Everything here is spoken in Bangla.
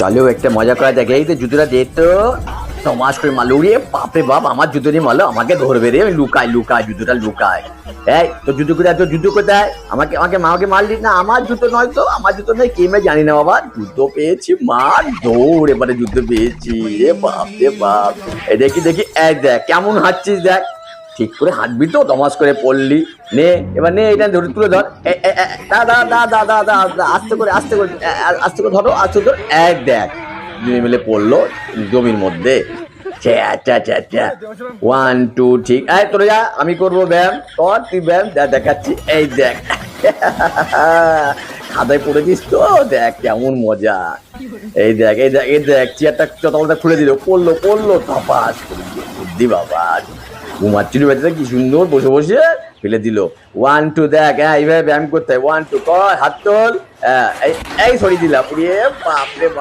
চলো একটা মজা করা যাক। এই তো জুতোটা দে তো। তমাস করে মারলো রে, বাপরে বাপ, আমার জুতো দিয়ে মারলো, আমাকে ধরবে রে। আমি লুকাই লুকাই, জুতোটা লুকাই। এই তোর জুতো কোথায়, তোর জুতো কোথায়? আমাকে আমাকে মাকে মারলি না? আমার জুতো নয় তো, আমার জুতো নেই, কে মেয়ে জানি না বাবা। জুতো পেয়েছি, মার দৌড়, এবারে জুতো পেয়েছি রে বাপ রে বাপ। এই দেখি দেখি, এই দেখ কেমন হাঁটছিস দেখ। ঠিক করে হাঁটবি তো? তমাস করে পড়লি। নে এবার নে, এটা ধরে তুলে ধর। দাদা দাদা দাদা দাদা, আস্তে করে আস্তে করে আস্তে করে ধরো, আস্তে ধর। এক দেখ, দুই মিলে পড়লো জমির মধ্যে। ওয়ান টু, ঠিক। এই তোরে যা, আমি করবো ব্যায়াম। কর তুই ব্যায়াম, দেখাচ্ছি। এই দেখ খাদায় পড়েছিস তো, দেখ কেমন মজা। এই দেখ এই দেখ এই দেখ, চেয়ারটা চতালটা খুলে দিল, পড়লো পড়লো ধপাস করে। বুদ্ধি বাবা, ঘুমাচ্ছিল বেচারা, কি সুন্দর বসে বসে ফেলে দিল। ওয়ান টু, দেখ এইভাবে ব্যায়াম করতে হয়। ওয়ান টু কর, হাত তোল। এই সরিয়ে দিলাম, বাপরে বাপ।